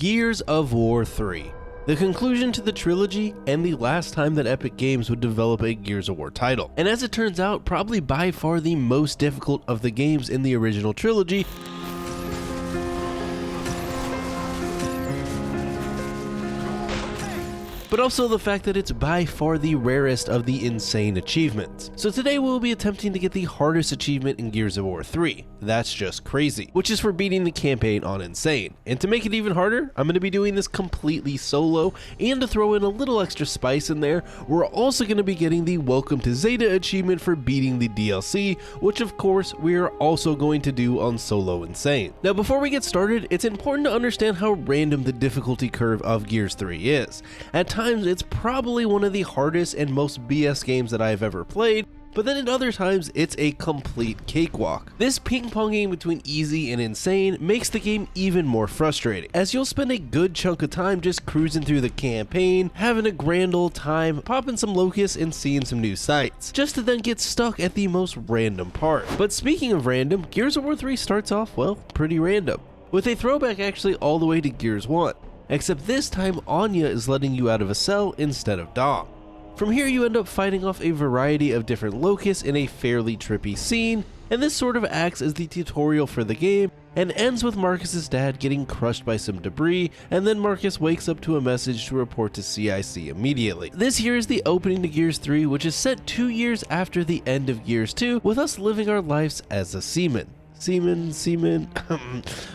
Gears of War 3. The conclusion to the trilogy and the last time that Epic Games would develop a Gears of War title. And as it turns out, probably by far the most difficult of the games in the original trilogy, but also the fact that it's by far the rarest of the insane achievements. So today we'll be attempting to get the hardest achievement in Gears of War 3, That's Just Crazy, which is for beating the campaign on Insane. And to make it even harder, I'm going to be doing this completely solo, and to throw in a little extra spice in there, we're also going to be getting the Welcome to Zeta achievement for beating the DLC, which of course we are also going to do on solo Insane. Now before we get started, it's important to understand how random the difficulty curve of Gears 3 is. At times it's probably one of the hardest and most BS games that I've ever played, but then at other times it's a complete cakewalk. This ping-ponging between easy and insane makes the game even more frustrating, as you'll spend a good chunk of time just cruising through the campaign, having a grand old time, popping some Locust and seeing some new sights, just to then get stuck at the most random part. But speaking of random, Gears of War 3 starts off, well, pretty random, with a throwback actually all the way to Gears 1. Except this time Anya is letting you out of a cell instead of Dom. From here you end up fighting off a variety of different Locusts in a fairly trippy scene, and this sort of acts as the tutorial for the game, and ends with Marcus's dad getting crushed by some debris, and then Marcus wakes up to a message to report to CIC immediately. This here is the opening to Gears 3, which is set 2 years after the end of Gears 2, with us living our lives as a seaman.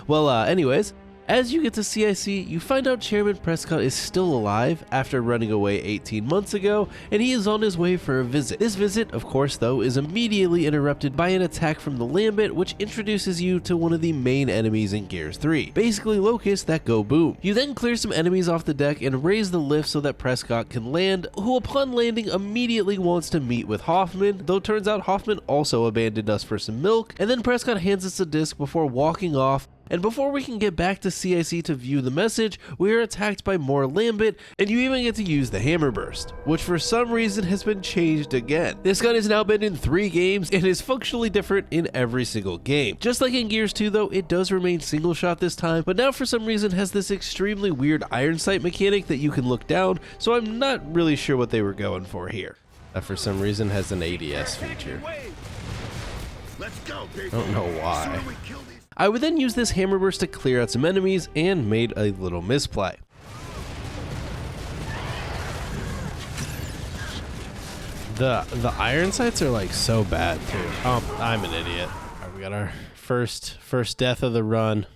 Well, anyways, as you get to CIC, you find out Chairman Prescott is still alive after running away 18 months ago, and he is on his way for a visit. This visit, of course though, is immediately interrupted by an attack from the Lambent, which introduces you to one of the main enemies in Gears 3, basically Locusts that go boom. You then clear some enemies off the deck and raise the lift so that Prescott can land, who upon landing immediately wants to meet with Hoffman, though turns out Hoffman also abandoned us for some milk, and then Prescott hands us a disc before walking off. And before we can get back to CIC to view the message, we are attacked by more Lambent, and you even get to use the Hammer Burst, which for some reason has been changed again. This gun has now been in 3 games and is functionally different in every single game. Just like in Gears 2 though, it does remain single shot this time, but now for some reason has this extremely weird iron sight mechanic that you can look down, so I'm not really sure what they were going for here. That for some reason has an ADS feature. I don't know why. I would then use this Hammer Burst to clear out some enemies and made a little misplay. The iron sights are like so bad too. Oh, I'm an idiot. All right, we got our first death of the run.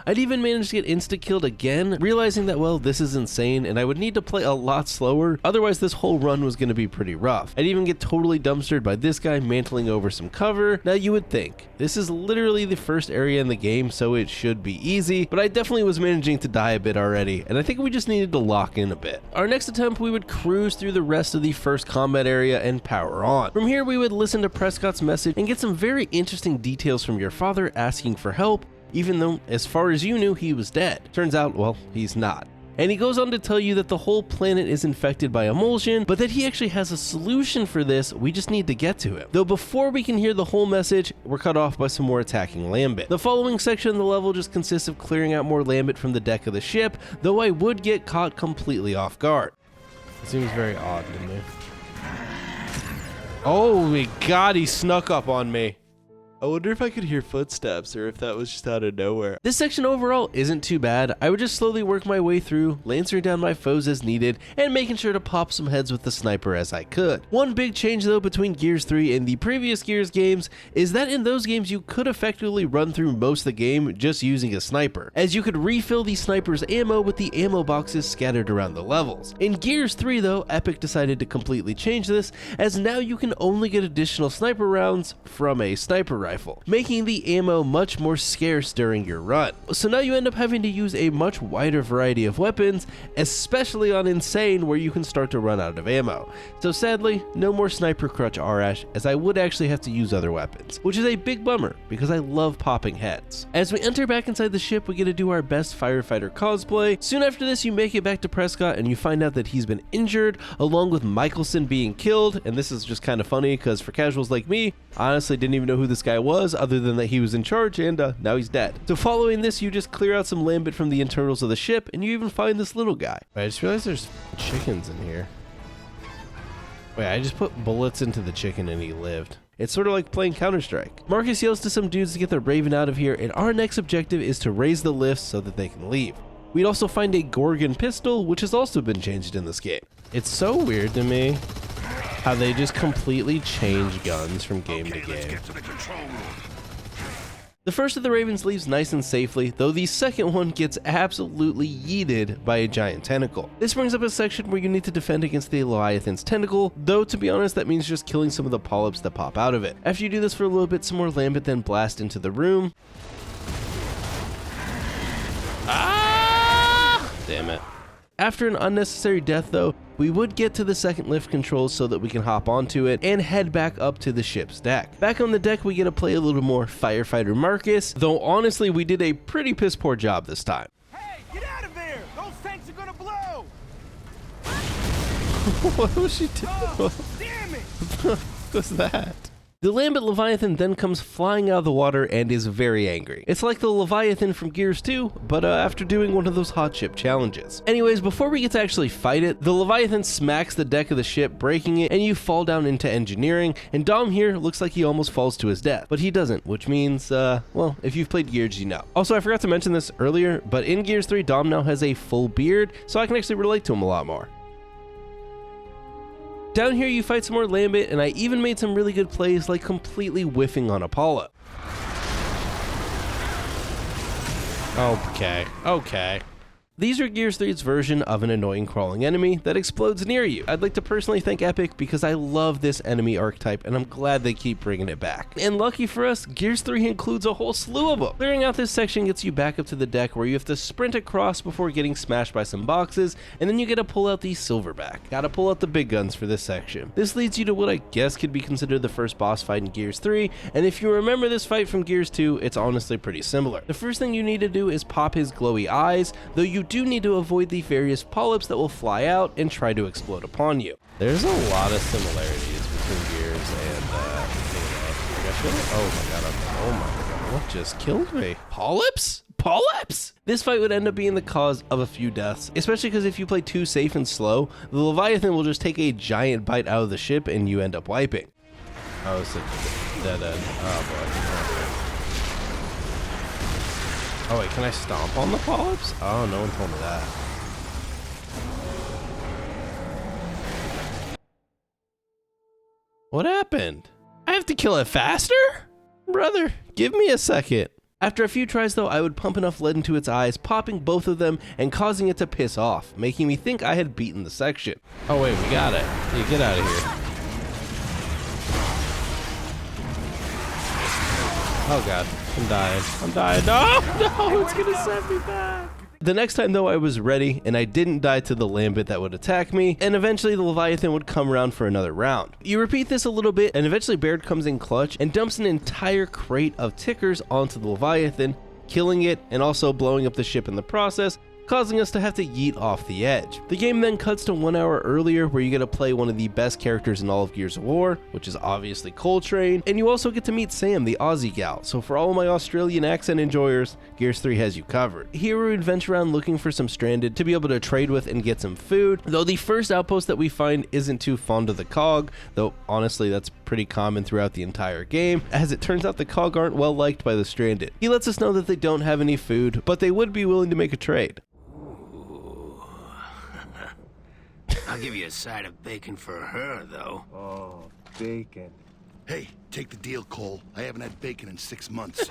I'd even managed to get insta-killed again, realizing that, well, this is insane and I would need to play a lot slower, otherwise this whole run was going to be pretty rough. I'd even get totally dumpstered by this guy mantling over some cover. Now you would think, this is literally the first area in the game, so it should be easy, but I definitely was managing to die a bit already, and I think we just needed to lock in a bit. Our next attempt, we would cruise through the rest of the first combat area and power on. From here we would listen to Prescott's message and get some very interesting details from your father asking for help, even though, as far as you knew, he was dead. Turns out, well, he's not. And he goes on to tell you that the whole planet is infected by emulsion, but that he actually has a solution for this, we just need to get to him. Though before we can hear the whole message, we're cut off by some more attacking Lambent. The following section of the level just consists of clearing out more Lambent from the deck of the ship, though I would get caught completely off guard. It seems very odd to me. Oh my god, he snuck up on me. I wonder if I could hear footsteps or if that was just out of nowhere. This section overall isn't too bad. I would just slowly work my way through, lancering down my foes as needed, and making sure to pop some heads with the sniper as I could. One big change though between Gears 3 and the previous Gears games is that in those games you could effectively run through most of the game just using a sniper, as you could refill the sniper's ammo with the ammo boxes scattered around the levels. In Gears 3 though, Epic decided to completely change this, as now you can only get additional sniper rounds from a sniper rifle, making the ammo much more scarce during your run. So now you end up having to use a much wider variety of weapons, especially on Insane where you can start to run out of ammo. So sadly, no more sniper crutch Arrrash, as I would actually have to use other weapons, which is a big bummer because I love popping heads. As we enter back inside the ship, we get to do our best firefighter cosplay. Soon after this, you make it back to Prescott and you find out that he's been injured, along with Michelson being killed, and this is just kind of funny because for casuals like me, I honestly didn't even know who this guy was, other than that he was in charge, and now he's dead. So following this, you just clear out some Lambent from the internals of the ship, and you even find this little guy. I just realized there's chickens in here. Wait, I just put bullets into the chicken and he lived. It's sort of like playing Counter-Strike. Marcus yells to some dudes to get their Raven out of here, and our next objective is to raise the lifts so that they can leave. We'd also find a Gorgon pistol, which has also been changed in this game. It's so weird to me how they just completely change guns from game to game. The first of the Ravens leaves nice and safely, though the second one gets absolutely yeeted by a giant tentacle. This brings up a section where you need to defend against the Leviathan's tentacle, though to be honest that means just killing some of the polyps that pop out of it. After you do this for a little bit, some more Lambent then blast into the room. Ah! Damn it. After an unnecessary death though, we would get to the second lift controls so that we can hop onto it and head back up to the ship's deck. Back on the deck, we get to play a little more firefighter Marcus, though honestly we did a pretty piss poor job this time. Hey, get out of there! Those tanks are gonna blow! What was she doing? Oh, damn it! What was that? The Lambent Leviathan then comes flying out of the water and is very angry. It's like the Leviathan from Gears 2, but after doing one of those hot ship challenges. Anyways, before we get to actually fight it, the Leviathan smacks the deck of the ship, breaking it, and you fall down into engineering, and Dom here looks like he almost falls to his death, but he doesn't, which means, well, if you've played Gears, you know. Also, I forgot to mention this earlier, but in Gears 3, Dom now has a full beard, so I can actually relate to him a lot more. Down here you fight some more Lambent, and I even made some really good plays like completely whiffing on Apollo. Okay. These are Gears 3's version of an annoying crawling enemy that explodes near you. I'd like to personally thank Epic because I love this enemy archetype and I'm glad they keep bringing it back. And lucky for us, Gears 3 includes a whole slew of them. Clearing out this section gets you back up to the deck where you have to sprint across before getting smashed by some boxes, and then you get to pull out the silverback. Gotta pull out the big guns for this section. This leads you to what I guess could be considered the first boss fight in Gears 3, and if you remember this fight from Gears 2, it's honestly pretty similar. The first thing you need to do is pop his glowy eyes, though you do need to avoid the various polyps that will fly out and try to explode upon you. There's a lot of similarities between Gears and oh my god, what just killed me? Polyps? Polyps? This fight would end up being the cause of a few deaths, especially because if you play too safe and slow, the Leviathan will just take a giant bite out of the ship and you end up wiping. Oh, it's a dead end. Oh boy. Oh wait, can I stomp on the polyps? Oh, no one told me that. What happened? I have to kill it faster? Brother, give me a second. After a few tries though, I would pump enough lead into its eyes, popping both of them and causing it to piss off, making me think I had beaten the section. Oh wait, we got it. Yeah, get out of here. Oh god, I'm dying. No, it's gonna send me back. The next time though, I was ready and I didn't die to the Lambent that would attack me, and eventually the Leviathan would come around for another round. You repeat this a little bit and eventually Baird comes in clutch and dumps an entire crate of tickers onto the Leviathan, killing it and also blowing up the ship in the process, causing us to have to yeet off the edge. The game then cuts to 1 hour earlier where you get to play one of the best characters in all of Gears of War, which is obviously Coltrane, and you also get to meet Sam, the Aussie gal. So for all of my Australian accent enjoyers, Gears 3 has you covered. Here we would venture around looking for some stranded to be able to trade with and get some food, though the first outpost that we find isn't too fond of the cog, though honestly that's pretty common throughout the entire game. As it turns out, the cog aren't well liked by the stranded. He lets us know that they don't have any food, but they would be willing to make a trade. I'll give you a side of bacon for her, though. Oh, bacon. Hey, take the deal, Cole. I haven't had bacon in 6 months.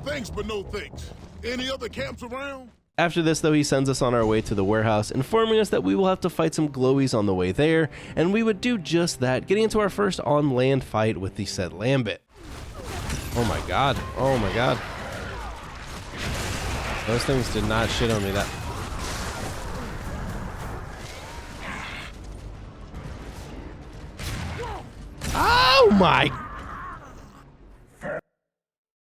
Thanks, but no thanks. Any other camps around? After this though, he sends us on our way to the warehouse, informing us that we will have to fight some glowies on the way there, and we would do just that, getting into our first on-land fight with the said Lambent. Oh my god. Those things did not shit on me that... Oh my...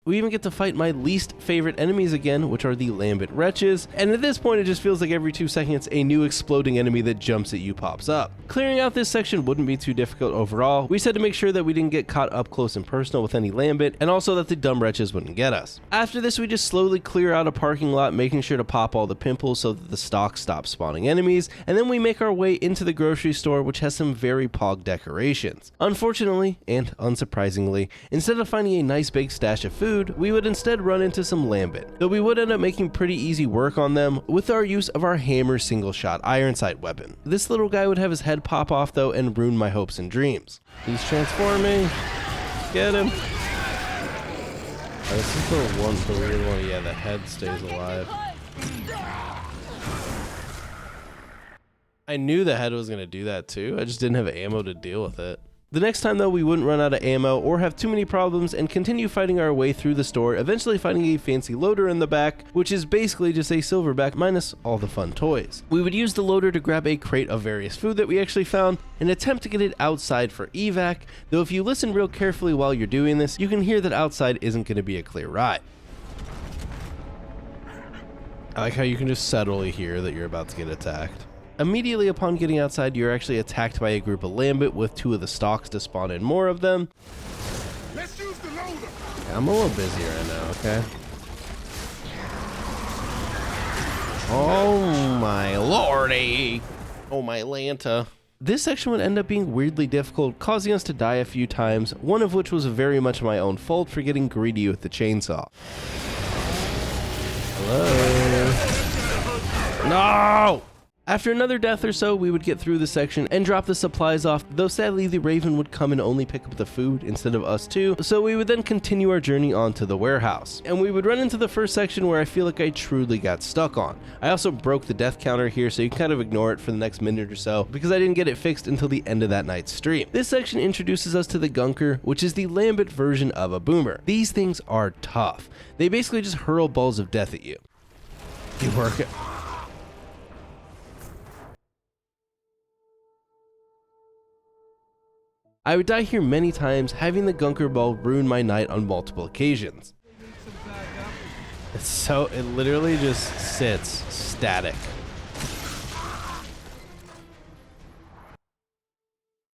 We even get to fight my least favorite enemies again, which are the Lambent wretches, and at this point it just feels like every 2 seconds a new exploding enemy that jumps at you pops up. Clearing out this section wouldn't be too difficult overall. We just had to make sure that we didn't get caught up close and personal with any Lambent, and also that the dumb wretches wouldn't get us. After this, we just slowly clear out a parking lot, making sure to pop all the pimples so that the stock stops spawning enemies, and then we make our way into the grocery store, which has some very pog decorations. Unfortunately, and unsurprisingly, instead of finding a nice big stash of food, we would instead run into some Lambent, though we would end up making pretty easy work on them with our use of our hammer single-shot iron sight weapon. This little guy would have his head pop off though and ruin my hopes and dreams. He's transforming. Get him. Oh, this is the weird one. Yeah, the head stays alive. I knew the head was going to do that too. I just didn't have ammo to deal with it. The next time though, we wouldn't run out of ammo or have too many problems and continue fighting our way through the store, eventually finding a fancy loader in the back, which is basically just a silverback minus all the fun toys. We would use the loader to grab a crate of various food that we actually found and attempt to get it outside for evac, though if you listen real carefully while you're doing this, you can hear that outside isn't going to be a clear ride. I like how you can just subtly hear that you're about to get attacked. Immediately upon getting outside, you're actually attacked by a group of Lambent with 2 of the stalks to spawn in more of them. Let's use the loader. Yeah, I'm a little busy right now, okay? Oh my lordy! Oh my Lanta. This section would end up being weirdly difficult, causing us to die a few times, one of which was very much my own fault for getting greedy with the chainsaw. Hello? No! After another death or so, we would get through the section and drop the supplies off, though sadly the Raven would come and only pick up the food instead of us too, so we would then continue our journey on to the warehouse. And we would run into the first section where I feel like I truly got stuck on. I also broke the death counter here, so you can kind of ignore it for the next minute or so, because I didn't get it fixed until the end of that night's stream. This section introduces us to the Gunker, which is the Lambent version of a boomer. These things are tough. They basically just hurl balls of death at you. You work it. I would die here many times, having the Gunker ball ruin my night on multiple occasions. It literally just sits static.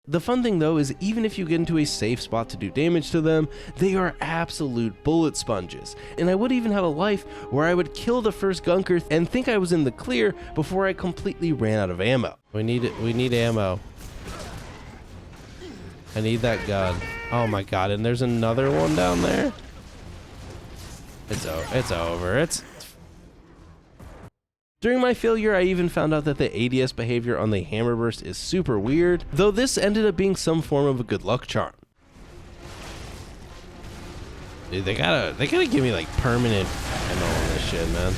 The fun thing though is even if you get into a safe spot to do damage to them, they are absolute bullet sponges. And I would even have a life where I would kill the first Gunker and think I was in the clear before I completely ran out of ammo. We need ammo. I need that gun. Oh my god, and there's another one down there? It's over. During my failure, I even found out that the ADS behavior on the hammer burst is super weird, though this ended up being some form of a good luck charm. Dude, they gotta give me like permanent ammo on this shit, man.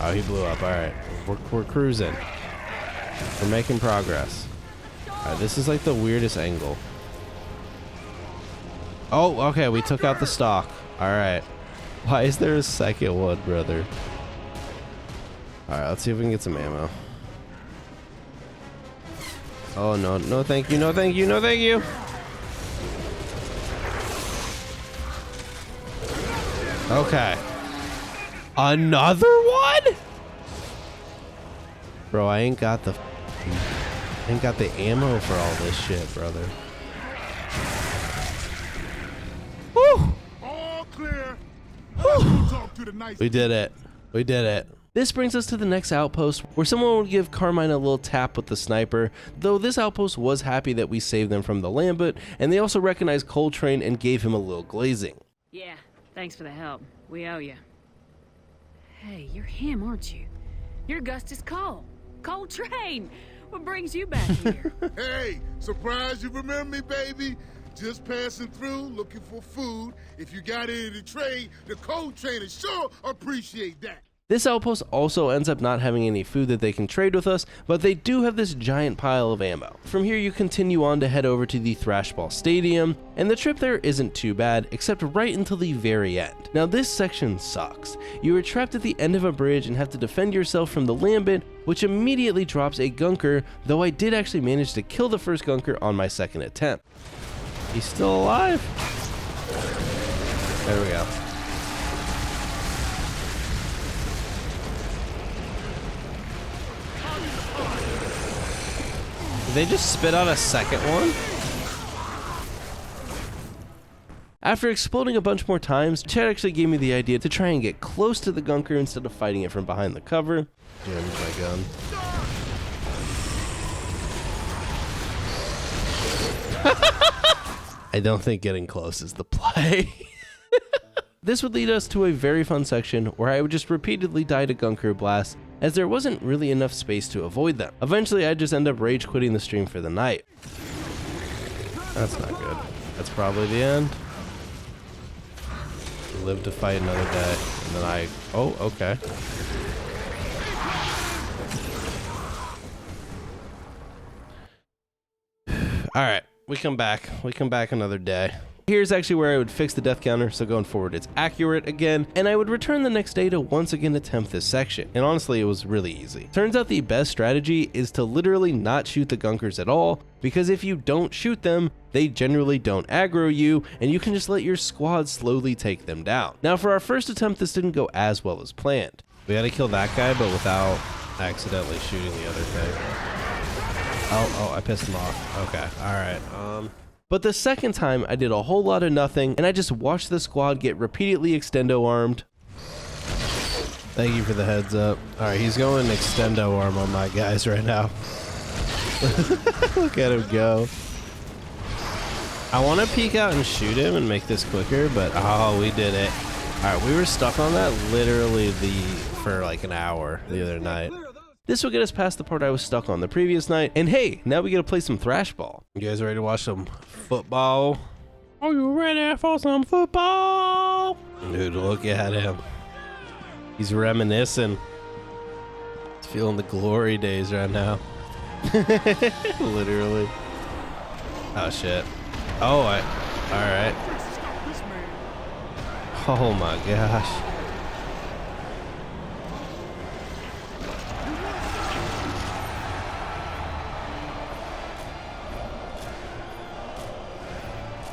Oh, he blew up. Alright, we're cruising. We're making progress. Alright, this is like the weirdest angle. Oh, okay, we took out the stock. Alright. Why is there a second one, brother? Alright, let's see if we can get some ammo. Oh, no. No, thank you. No, thank you. No, thank you. Okay. Another one? Bro, I ain't got the ammo for all this shit, brother. All clear. Talk to the nice We did it. We did it. This brings us to the next outpost, where someone would give Carmine a little tap with the sniper, though this outpost was happy that we saved them from the Lambent, and they also recognized Coltrane and gave him a little glazing. Yeah, thanks for the help. We owe you. Hey, you're him, aren't you? You're Augustus Cole. Coltrane! What brings you back here? Hey, surprised you remember me, baby? Just passing through, looking for food. If you got any to trade, the cold trainers sure appreciate that. This outpost also ends up not having any food that they can trade with us, but they do have this giant pile of ammo. From here you continue on to head over to the Thrashball Stadium, and the trip there isn't too bad, except right until the very end. Now this section sucks. You are trapped at the end of a bridge and have to defend yourself from the Lambent, which immediately drops a Gunker, though I did actually manage to kill the first Gunker on my second attempt. He's still alive. There we go. Did they just spit out a second one? After exploding a bunch more times, Chad actually gave me the idea to try and get close to the gunker instead of fighting it from behind the cover. Jammed my gun. I don't think getting close is the play. This would lead us to a very fun section where I would just repeatedly die to gunker blasts, as there wasn't really enough space to avoid them. Eventually I'd just end up rage quitting the stream for the night. That's not good. That's probably the end. Live to fight another day, and then oh, okay. All right, we come back another day. Here's actually where I would fix the death counter, so going forward it's accurate again, and I would return the next day to once again attempt this section, and honestly it was really easy. Turns out the best strategy is to literally not shoot the gunkers at all, because if you don't shoot them, they generally don't aggro you, and you can just let your squad slowly take them down. Now for our first attempt, this didn't go as well as planned. We had to kill that guy, but without accidentally shooting the other thing. Oh, I pissed him off. Okay, alright, But the second time, I did a whole lot of nothing, and I just watched the squad get repeatedly extendo armed. Thank you for the heads up. Alright, he's going extendo arm on my guys right now. Look at him go. I want to peek out and shoot him and make this quicker, but oh, we did it. Alright, we were stuck on that literally for like an hour the other night. This will get us past the part I was stuck on the previous night, and hey, now we get to play some Thrashball. You guys ready to watch some football? Are you ready for some football? Dude, look at him. He's reminiscing. He's feeling the glory days right now. Literally. Oh shit. Oh, alright. Oh my gosh.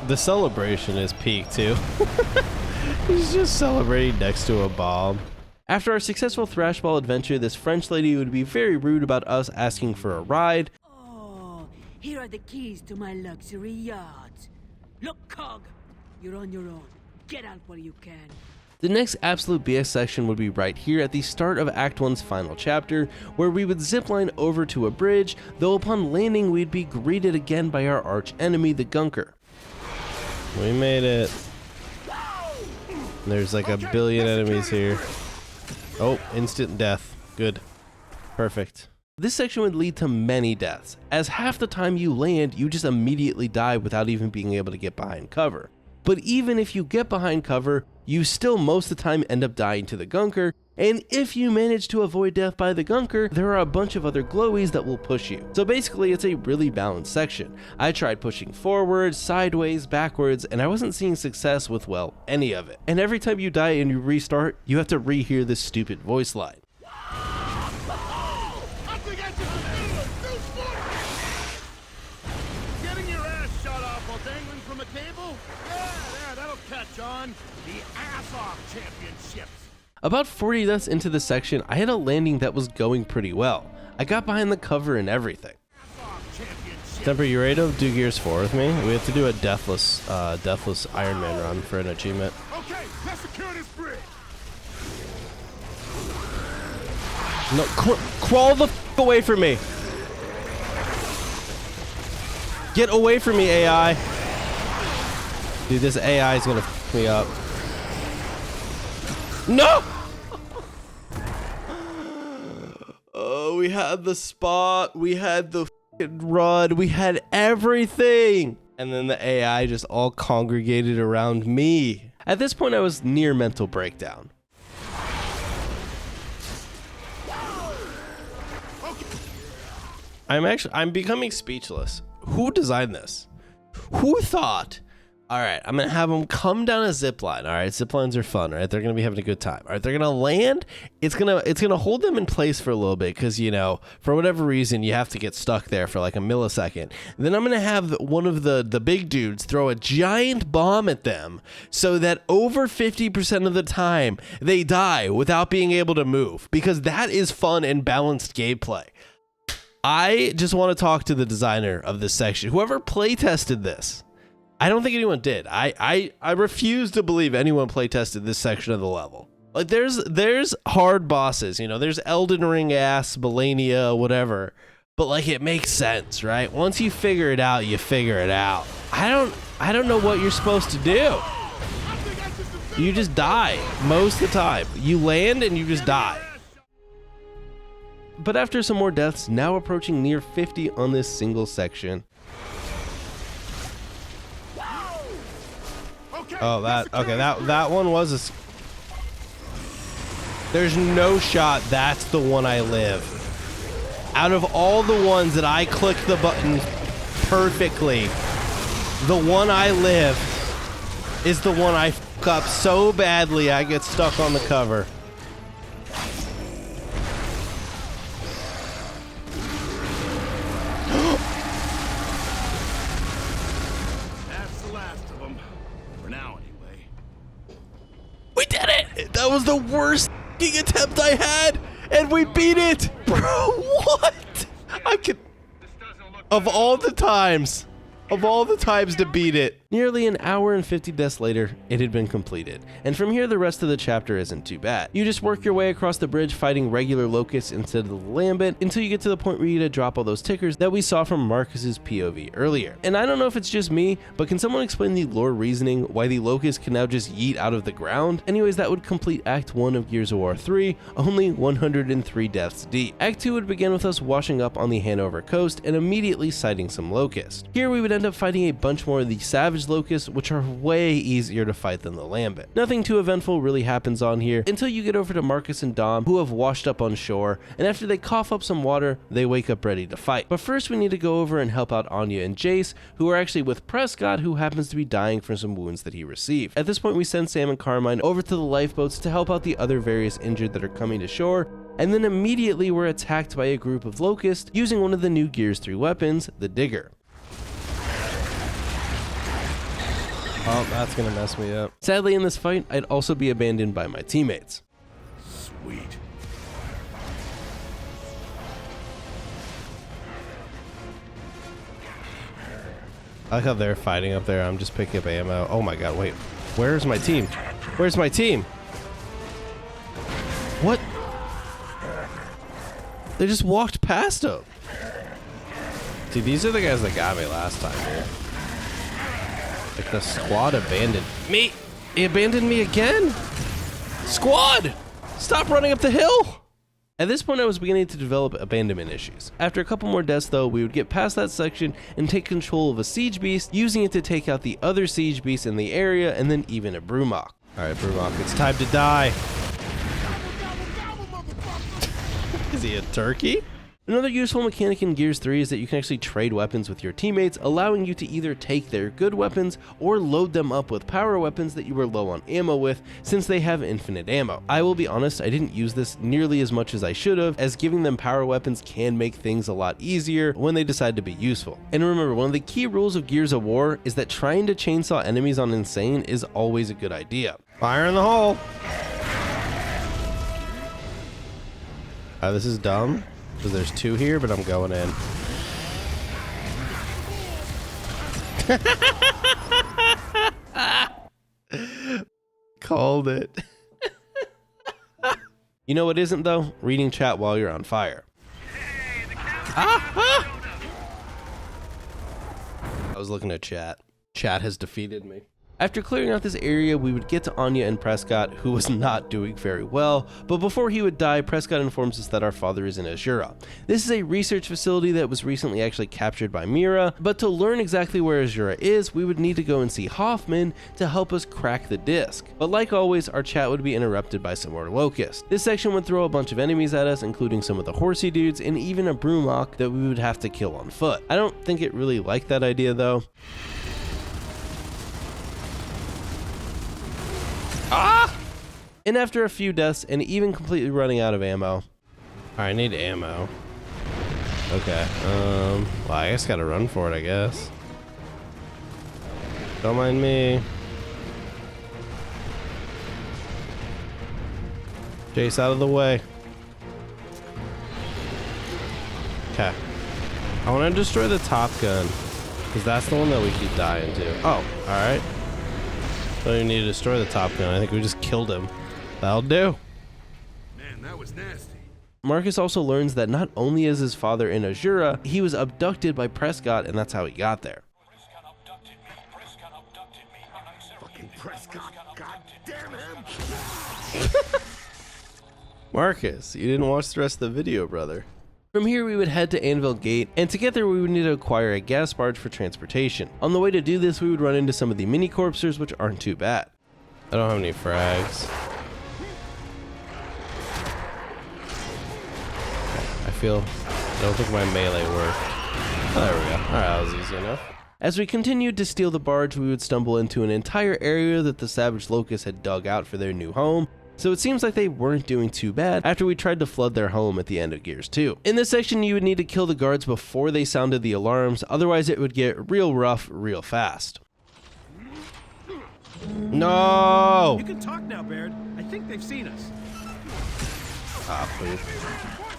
The celebration is peak too. He's just celebrating next to a bomb. After our successful Thrashball adventure, this French lady would be very rude about us asking for a ride. Oh, here are the keys to my luxury yacht. Look, Cog, you're on your own. Get out while you can. The next absolute BS section would be right here at the start of Act 1's final chapter, where we would zipline over to a bridge, though upon landing we'd be greeted again by our arch enemy, the gunker. We made it. There's like a billion enemies here. Oh, instant death. Good. Perfect. This section would lead to many deaths, as half the time you land, you just immediately die without even being able to get behind cover. But even if you get behind cover, you still most of the time end up dying to the gunker, and if you manage to avoid death by the gunker, there are a bunch of other glowies that will push you. So basically it's a really balanced section. I tried pushing forward, sideways, backwards, and I wasn't seeing success with, well, any of it. And every time you die and you restart, you have to rehear this stupid voice line. Getting your ass shot off while dangling from a cable? Yeah, that'll catch on. The ass-off championships. About 40 deaths into the section, I had a landing that was going pretty well. I got behind the cover and everything. Temper, you ready to do Gears 4 with me? We have to do a deathless Iron Man run for an achievement. Okay, let's secure this bridge. No, crawl the f away from me. Get away from me, AI. Dude, this AI is gonna f me up. No! Oh, we had the spot, we had the f***ing run, we had everything! And then the AI just all congregated around me. At this point, I was near mental breakdown. I'm becoming speechless. Who designed this? Who thought? All right, I'm gonna have them come down a zipline. All right, ziplines are fun. All right, they're gonna be having a good time. All right, they're gonna land. It's gonna hold them in place for a little bit because, you know, for whatever reason you have to get stuck there for like a millisecond. Then I'm gonna have one of the big dudes throw a giant bomb at them so that over 50% of the time they die without being able to move, because that is fun and balanced gameplay. I just want to talk to the designer of this section. Whoever playtested this. I don't think anyone did. I refuse to believe anyone playtested this section of the level. Like there's hard bosses, you know, there's Elden Ring ass, Melania, whatever. But like it makes sense, right? Once you figure it out, you figure it out. I don't know what you're supposed to do. You just die most of the time. You land and you just die. But after some more deaths, now approaching near 50 on this single section. Oh, that one was a... There's no shot that's the one I live. Out of all the ones that I clicked the button perfectly, the one I live is the one I fuck up so badly I get stuck on the cover. That's the last of them. For now, anyway. We did it! That was the worst attempt I had, and we beat it! Bro, what? I could... Of all the times to beat it. Nearly an hour and 50 deaths later, it had been completed. And from here, the rest of the chapter isn't too bad. You just work your way across the bridge fighting regular Locusts instead of the Lambent until you get to the point where you need to drop all those tickers that we saw from Marcus's POV earlier. And I don't know if it's just me, but can someone explain the lore reasoning why the Locust can now just yeet out of the ground? Anyways, that would complete Act 1 of Gears of War 3, only 103 deaths deep. Act 2 would begin with us washing up on the Handover coast and immediately sighting some Locusts. Here we would end up fighting a bunch more of the Savage Locusts, which are way easier to fight than the Lambent. Nothing too eventful really happens on here until you get over to Marcus and Dom, who have washed up on shore, and after they cough up some water, they wake up ready to fight. But first we need to go over and help out Anya and Jace, who are actually with Prescott, who happens to be dying from some wounds that he received. At this point we send Sam and Carmine over to the lifeboats to help out the other various injured that are coming to shore, and then immediately we're attacked by a group of Locusts using one of the new Gears 3 weapons, the Digger. Oh, that's gonna mess me up. Sadly, in this fight, I'd also be abandoned by my teammates. Sweet. I like how they're fighting up there. I'm just picking up ammo. Oh my god, wait. Where's my team? Where's my team? What? They just walked past him. See, these are the guys that got me last time here. Like the squad abandoned me. He abandoned me again? Squad! Stop running up the hill! At this point I was beginning to develop abandonment issues. After a couple more deaths though, we would get past that section and take control of a siege beast, using it to take out the other siege beasts in the area and then even a Brumok. Alright Brumok, it's time to die. Is he a turkey? Another useful mechanic in Gears 3 is that you can actually trade weapons with your teammates, allowing you to either take their good weapons or load them up with power weapons that you were low on ammo with, since they have infinite ammo. I will be honest, I didn't use this nearly as much as I should have, as giving them power weapons can make things a lot easier when they decide to be useful. And remember, one of the key rules of Gears of War is that trying to chainsaw enemies on Insane is always a good idea. Fire in the hole! This is dumb. Because there's two here, but I'm going in. Called it. You know what isn't though? Reading chat while you're on fire. I was looking at chat. Chat has defeated me. After clearing out this area, we would get to Anya and Prescott, who was not doing very well, but before he would die, Prescott informs us that our father is in Azura. This is a research facility that was recently actually captured by Mira, but to learn exactly where Azura is, we would need to go and see Hoffman to help us crack the disc. But like always, our chat would be interrupted by some more Locusts. This section would throw a bunch of enemies at us, including some of the horsey dudes and even a Brumok that we would have to kill on foot. I don't think it really liked that idea though. Ah! And after a few deaths and even completely running out of ammo. I need ammo. Okay. Well, I guess gotta run for it, I guess. Don't mind me. Jace out of the way. Okay. I want to destroy the top gun, because that's the one that we keep dying to. Oh, alright. Don't even need to destroy the top gun. I think we just killed him. That'll do. Man, that was nasty. Marcus also learns that not only is his father in Azura, he was abducted by Prescott, and that's how he got there. Fucking Prescott, goddamn him! Marcus, you didn't watch the rest of the video, brother. From here, we would head to Anvil Gate, and together we would need to acquire a gas barge for transportation. On the way to do this, we would run into some of the mini corpsers, which aren't too bad. I don't have any frags. I don't think my melee worked. Oh, there we go. Alright, that was easy enough. As we continued to steal the barge, we would stumble into an entire area that the Savage Locust had dug out for their new home, so it seems like they weren't doing too bad after we tried to flood their home at the end of Gears 2. In this section, you would need to kill the guards before they sounded the alarms, otherwise it would get real rough real fast. No! You can talk now, Baird. I think they've seen us. Ah, please.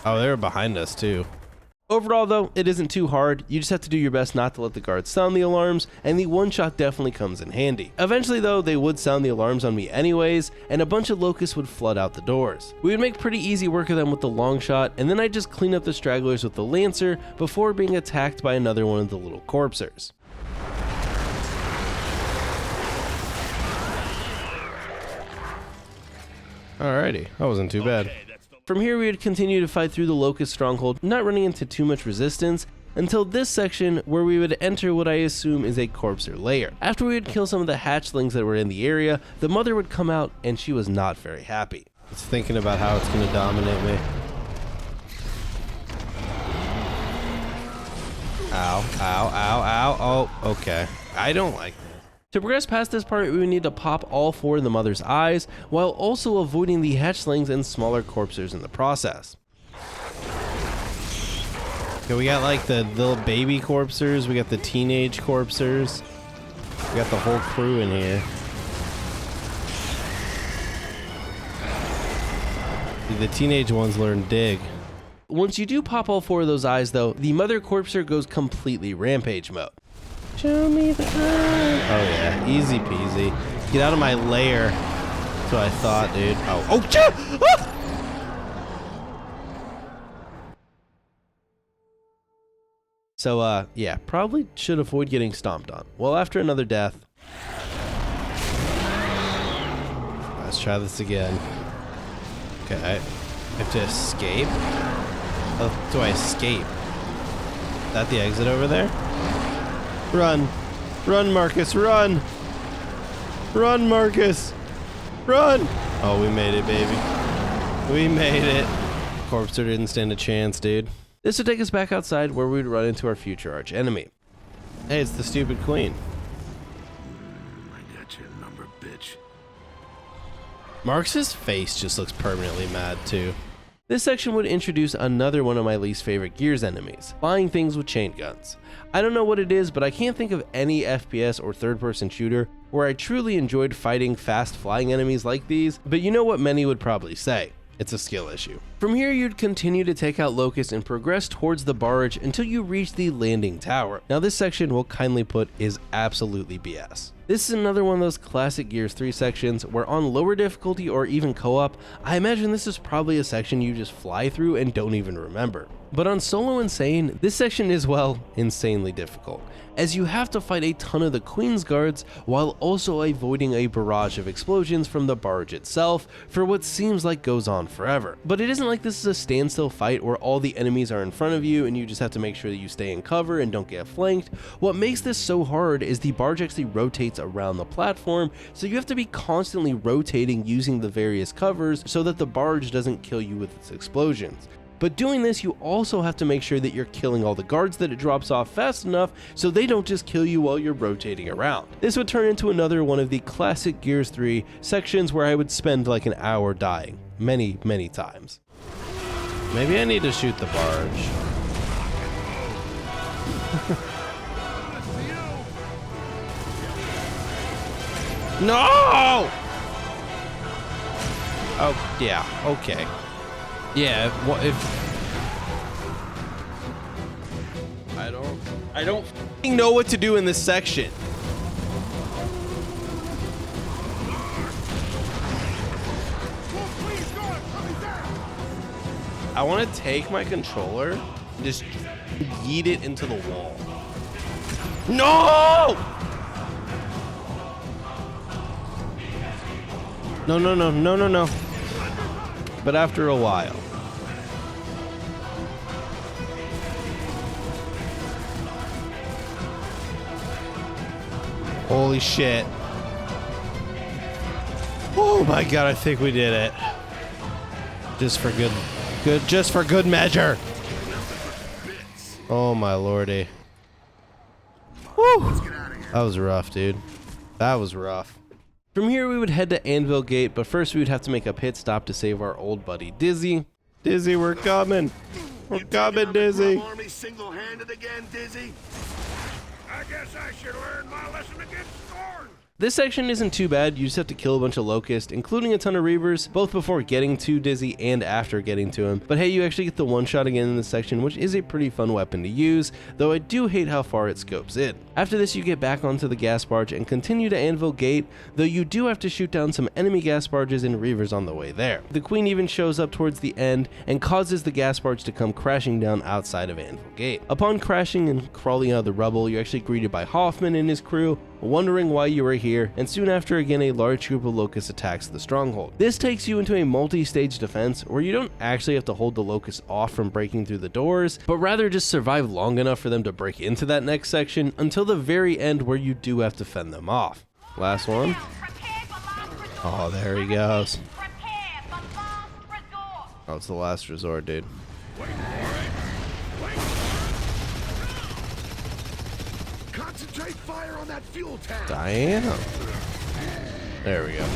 Oh, they were behind us too. Overall though, it isn't too hard. You just have to do your best not to let the guards sound the alarms, and the one shot definitely comes in handy. Eventually though, they would sound the alarms on me anyways, and a bunch of locusts would flood out the doors. We would make pretty easy work of them with the long shot, and then I'd just clean up the stragglers with the lancer before being attacked by another one of the little corpsers. Alrighty, that wasn't too bad. From here we would continue to fight through the Locust stronghold, not running into too much resistance, until this section where we would enter what I assume is a corpser lair. After we would kill some of the hatchlings that were in the area, the mother would come out and she was not very happy. It's thinking about how it's going to dominate me. Ow, ow, ow, ow, oh, okay. I don't like that. To progress past this part, we would need to pop all 4 of the mother's eyes, while also avoiding the hatchlings and smaller corpsers in the process. Okay, we got like the little baby corpsers, we got the teenage corpsers, we got the whole crew in here. The teenage ones learn dig. Once you do pop all 4 of those eyes though, the mother corpser goes completely rampage mode. Show me the eye. Oh yeah, easy peasy. Get out of my lair. That's what I thought, dude. Oh, ah! So, yeah, probably should avoid getting stomped on. Well, after another death. Let's try this again. Okay, I have to escape. Oh, do I escape? Is that the exit over there? Run. Run, Marcus, run. Run, Marcus. Run. Oh, we made it, baby. We made it. Corpser didn't stand a chance, dude. This would take us back outside where we'd run into our future arch enemy. Hey, it's the stupid queen. I got your number, bitch. Marcus's face just looks permanently mad, too. This section would introduce another one of my least favorite Gears enemies, flying things with chain guns. I don't know what it is, but I can't think of any FPS or third-person shooter where I truly enjoyed fighting fast flying enemies like these, but you know what many would probably say. It's a skill issue. From here, you'd continue to take out Locust and progress towards the barge until you reach the landing tower. Now this section, we'll kindly put, is absolutely BS. This is another one of those classic Gears 3 sections where on lower difficulty or even co-op, I imagine this is probably a section you just fly through and don't even remember. But on solo insane, this section is, well, insanely difficult, as you have to fight a ton of the Queen's guards while also avoiding a barrage of explosions from the barge itself for what seems like goes on forever. But it isn't like this is a standstill fight where all the enemies are in front of you and you just have to make sure that you stay in cover and don't get flanked. What makes this so hard is the barge actually rotates around the platform, so you have to be constantly rotating using the various covers so that the barge doesn't kill you with its explosions. But doing this, you also have to make sure that you're killing all the guards that it drops off fast enough so they don't just kill you while you're rotating around. This would turn into another one of the classic Gears 3 sections where I would spend like an hour dying, many times. Maybe I need to shoot the barge. No! Oh, yeah, okay. Yeah, what if... I don't f***ing know what to do in this section. I want to take my controller and just yeet it into the wall. No! No, no, no, no, no, no. But after a while. Holy shit. Oh my god, I think we did it. Just for good measure. Oh my lordy. Woo. That was rough, dude. That was rough. From here we would head to Anvil Gate, but first we would have to make a pit stop to save our old buddy Dizzy. Dizzy, we're coming. We're coming, Dizzy. Army single-handed again, Dizzy? I guess I should learn my lesson against Scorn. This section isn't too bad. You just have to kill a bunch of Locust, including a ton of Reavers, both before getting to Dizzy and after getting to him. But hey, you actually get the one-shot again in this section, which is a pretty fun weapon to use, though I do hate how far it scopes in. After this, you get back onto the gas barge and continue to Anvil Gate, though you do have to shoot down some enemy gas barges and Reavers on the way there. The Queen even shows up towards the end and causes the gas barge to come crashing down outside of Anvil Gate. Upon crashing and crawling out of the rubble, you're actually greeted by Hoffman and his crew, wondering why you were here, and soon after again a large group of Locusts attacks the stronghold. This takes you into a multi-stage defense where you don't actually have to hold the Locusts off from breaking through the doors, but rather just survive long enough for them to break into that next section until the very end where you do have to fend them off. Last one. Oh, there he goes. Oh, it's the last resort, dude. Concentrate fire on that fuel tank. Damn. There we go.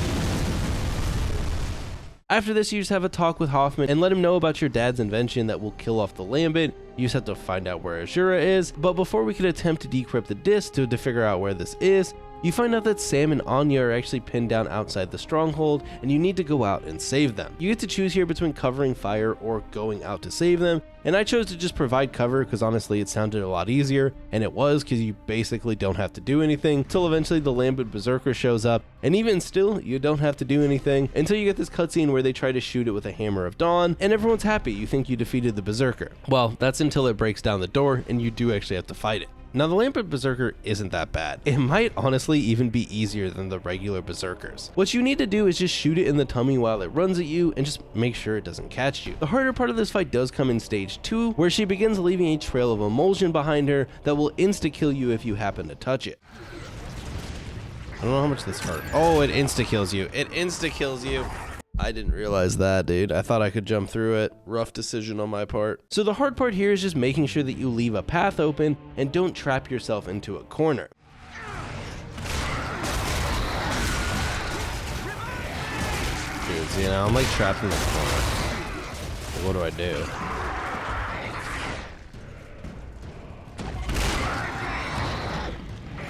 After this, you just have a talk with Hoffman and let him know about your dad's invention that will kill off the Lambent. You just have to find out where Azura is, but before we could attempt to decrypt the disc to figure out where this is, you find out that Sam and Anya are actually pinned down outside the stronghold, and you need to go out and save them. You get to choose here between covering fire or going out to save them, and I chose to just provide cover because honestly it sounded a lot easier, and it was because you basically don't have to do anything till eventually the Lambent berserker shows up, and even still you don't have to do anything until you get this cutscene where they try to shoot it with a hammer of dawn, and everyone's happy. You think you defeated the berserker. Well, that's until it breaks down the door and you do actually have to fight it. Now, the Lambent berserker isn't that bad. It might honestly even be easier than the regular berserkers. What you need to do is just shoot it in the tummy while it runs at you and just make sure it doesn't catch you. The harder part of this fight does come in stage 2, where she begins leaving a trail of emulsion behind her that will insta-kill you if you happen to touch it. I don't know how much this hurt. Oh, it insta-kills you. It insta-kills you. I didn't realize that, dude. I thought I could jump through it. Rough decision on my part. So the hard part here is just making sure that you leave a path open and don't trap yourself into a corner. Dude, you know, I'm like trapped in the corner. What do I do?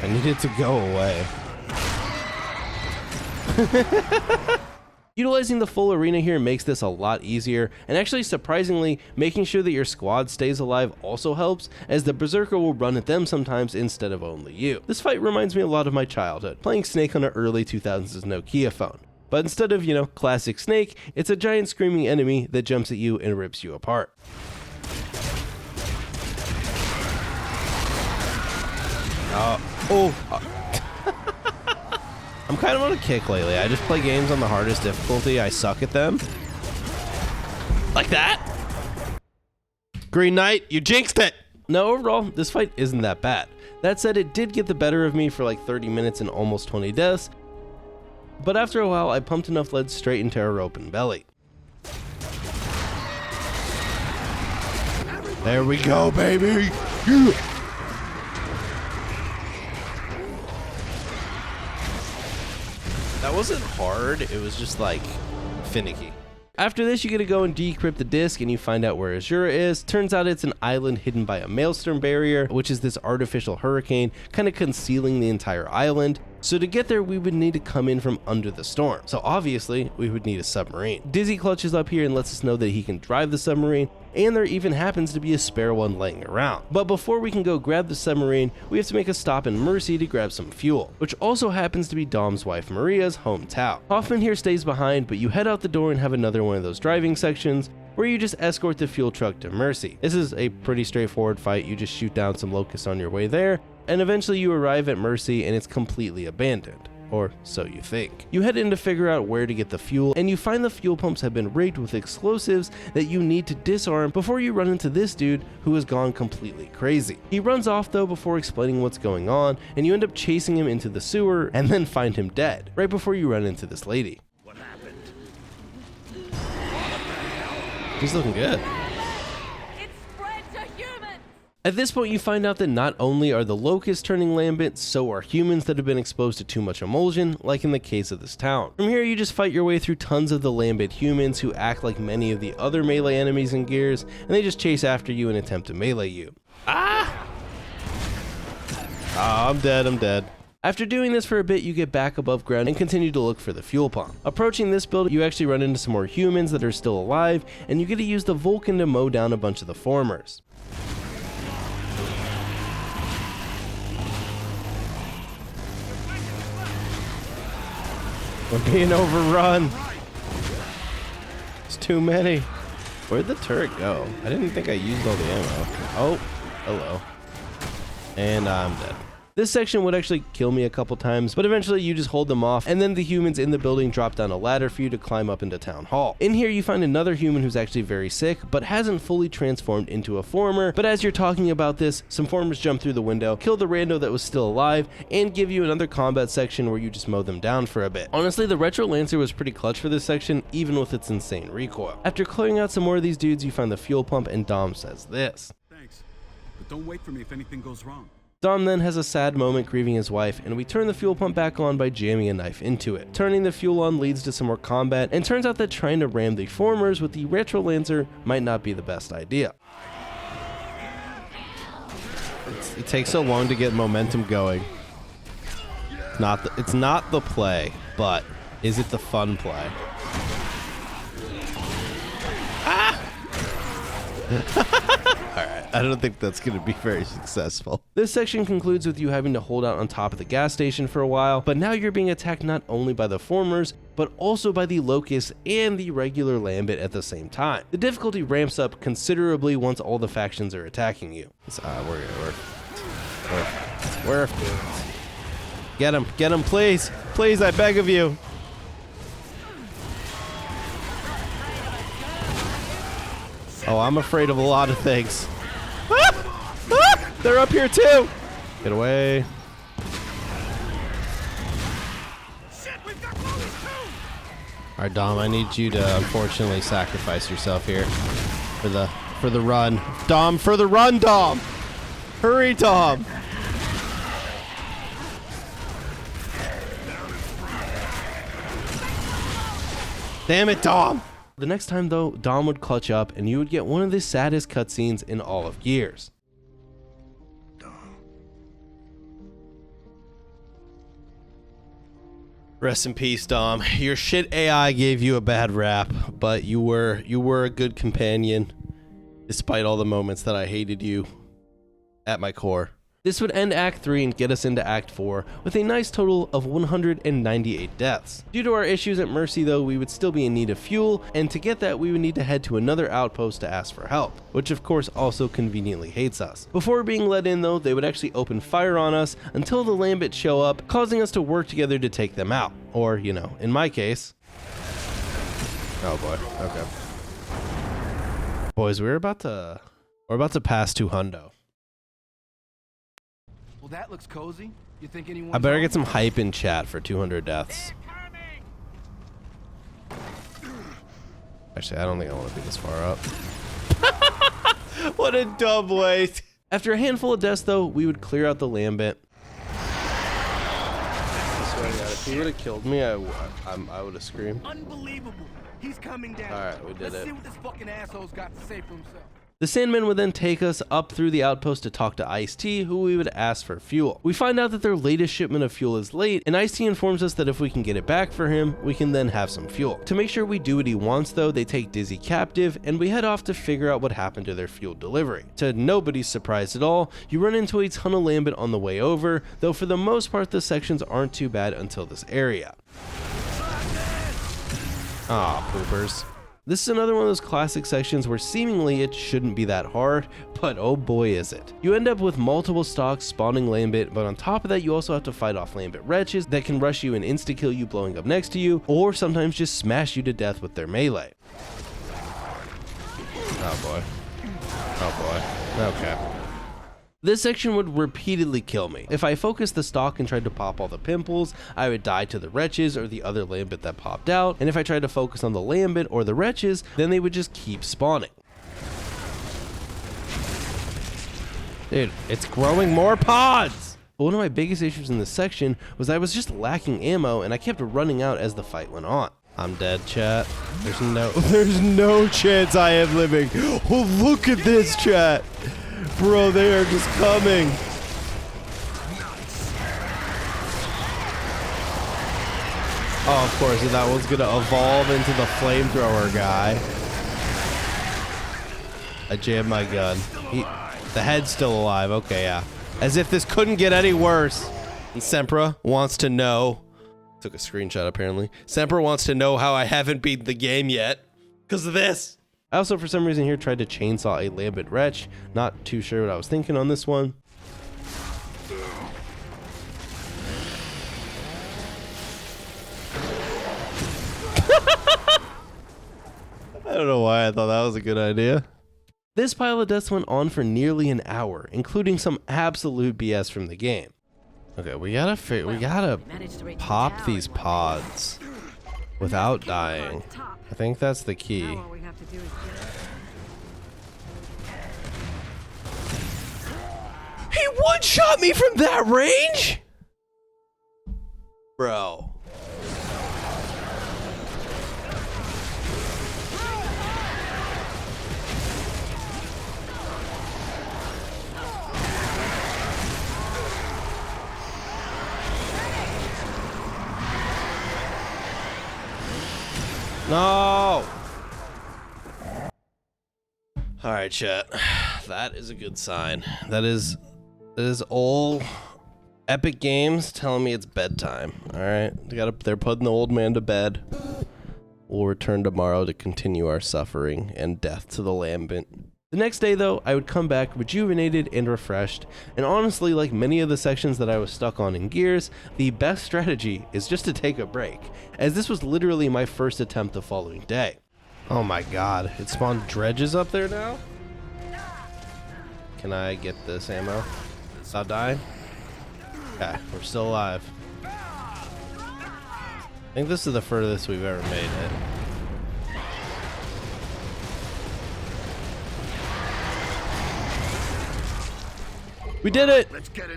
I need it to go away. Utilizing the full arena here makes this a lot easier, and actually surprisingly, making sure that your squad stays alive also helps, as the berserker will run at them sometimes instead of only you. This fight reminds me a lot of my childhood, playing Snake on an early 2000s Nokia phone. But instead of, you know, classic Snake, it's a giant screaming enemy that jumps at you and rips you apart. I'm kind of on a kick lately. I just play games on the hardest difficulty. I suck at them. Like that. Green Knight, you jinxed it. No, overall, this fight isn't that bad. That said, it did get the better of me for like 30 minutes and almost 20 deaths. But after a while, I pumped enough lead straight into her open belly. There we go, baby. Yeah. That wasn't hard, it was just like finicky. After this, you get to go and decrypt the disc and you find out where Azura is. Turns out it's an island hidden by a maelstrom barrier, which is this artificial hurricane kind of concealing the entire island. So to get there, we would need to come in from under the storm. So obviously, we would need a submarine. Dizzy clutches up here and lets us know that he can drive the submarine, and there even happens to be a spare one laying around. But before we can go grab the submarine, we have to make a stop in Mercy to grab some fuel, which also happens to be Dom's wife Maria's hometown. Hoffman here stays behind, but you head out the door and have another one of those driving sections where you just escort the fuel truck to Mercy. This is a pretty straightforward fight. You just shoot down some locusts on your way there, and eventually you arrive at Mercy and it's completely abandoned. Or so you think. You head in to figure out where to get the fuel, and you find the fuel pumps have been rigged with explosives that you need to disarm before you run into this dude who has gone completely crazy. He runs off though before explaining what's going on, and you end up chasing him into the sewer and then find him dead, right before you run into this lady. What happened? He's looking good. It's spread to humans! At this point, you find out that not only are the locusts turning lambent, so are humans that have been exposed to too much emulsion, like in the case of this town. From here, you just fight your way through tons of the lambent humans who act like many of the other melee enemies in Gears, and they just chase after you and attempt to melee you. Ah! Oh, I'm dead. After doing this for a bit, you get back above ground and continue to look for the fuel pump. Approaching this building, you actually run into some more humans that are still alive, and you get to use the Vulcan to mow down a bunch of the formers. We're being overrun. It's too many. Where'd the turret go? I didn't think I used all the ammo. Oh, hello. And I'm dead. This section would actually kill me a couple times, but eventually you just hold them off, and then the humans in the building drop down a ladder for you to climb up into Town Hall. In here you find another human who's actually very sick, but hasn't fully transformed into a former, but as you're talking about this, some formers jump through the window, kill the rando that was still alive, and give you another combat section where you just mow them down for a bit. Honestly, the Retro Lancer was pretty clutch for this section, even with its insane recoil. After clearing out some more of these dudes, you find the fuel pump, and Dom says this. Thanks, but don't wait for me if anything goes wrong. Dom then has a sad moment grieving his wife, and we turn the fuel pump back on by jamming a knife into it. Turning the fuel on leads to some more combat, and turns out that trying to ram the formers with the Retro Lancer might not be the best idea. It takes so long to get momentum going. It's not the play, but is it the fun play? Ah! Alright, I don't think that's going to be very successful. This section concludes with you having to hold out on top of the gas station for a while, but now you're being attacked not only by the formers, but also by the Locust and the regular Lambent at the same time. The difficulty ramps up considerably once all the factions are attacking you. We're get him, please, I beg of you. Oh, I'm afraid of a lot of things. Ah! Ah! They're up here too. Get away. All right, Dom, I need you to unfortunately sacrifice yourself here for the run. Dom, for the run, Dom. Hurry, Dom. Damn it, Dom. The next time though, Dom would clutch up and you would get one of the saddest cutscenes in all of Gears. Rest in peace, Dom. Your shit AI gave you a bad rap, but you were a good companion, despite all the moments that I hated you at my core. This would end Act 3 and get us into Act 4 with a nice total of 198 deaths. Due to our issues at Mercy though, we would still be in need of fuel, and to get that we would need to head to another outpost to ask for help, which of course also conveniently hates us. Before being let in though, they would actually open fire on us until the Lambent show up, causing us to work together to take them out. Or, you know, in my case... Oh boy, okay. Boys, we're about to pass 200. Well, that looks cozy. You think anyone? I better get some hype in chat for 200 deaths. Actually, I don't think I want to be this far up. What a dumb waste. After a handful of deaths, though, we would clear out the Lambent. I swear to God, if he would have killed me, I would have screamed. Unbelievable. He's coming down. All right, we did Let's it. see what this fucking asshole's got to say for himself. The Sandmen would then take us up through the outpost to talk to Ice-T, who we would ask for fuel. We find out that their latest shipment of fuel is late, and Ice-T informs us that if we can get it back for him, we can then have some fuel. To make sure we do what he wants though, they take Dizzy captive, and we head off to figure out what happened to their fuel delivery. To nobody's surprise at all, you run into a ton of Lambent on the way over, though for the most part the sections aren't too bad until this area. Aw, poopers. This is another one of those classic sections where seemingly it shouldn't be that hard, but oh boy is it. You end up with multiple stocks spawning Lambent, but on top of that you also have to fight off Lambent wretches that can rush you and insta-kill you blowing up next to you, or sometimes just smash you to death with their melee. Oh boy. Oh boy. Okay. This section would repeatedly kill me. If I focused the stock and tried to pop all the pimples, I would die to the wretches or the other Lambent that popped out, and if I tried to focus on the Lambent or the wretches, then they would just keep spawning. Dude, it's growing more pods! But one of my biggest issues in this section was I was just lacking ammo and I kept running out as the fight went on. I'm dead, chat. There's no chance I am living. Oh, look at this, chat. Bro, they are just coming. Oh, of course, and that one's gonna evolve into the flamethrower guy. I jammed my gun. The head's still alive. Okay, yeah. As if this couldn't get any worse. And Sempra wants to know. Took a screenshot, apparently. Sempra wants to know how I haven't beaten the game yet. Because of this. I also, for some reason here, tried to chainsaw a Lambent wretch. Not too sure what I was thinking on this one. I don't know why I thought that was a good idea. This pile of deaths went on for nearly an hour, including some absolute BS from the game. Okay, we gotta pop these pods without dying. I think that's the key. He one-shot me from that range? Bro. No! Alright, chat. That is a good sign. That is all Epic Games telling me it's bedtime. Alright? They're putting the old man to bed. We'll return tomorrow to continue our suffering and death to the Lambent. The next day, though, I would come back rejuvenated and refreshed, and honestly, like many of the sections that I was stuck on in Gears, the best strategy is just to take a break, as this was literally my first attempt the following day. Oh my god, it spawned dredges up there now? Can I get this ammo? Stop dying? Okay, we're still alive. I think this is the furthest we've ever made it. We did it!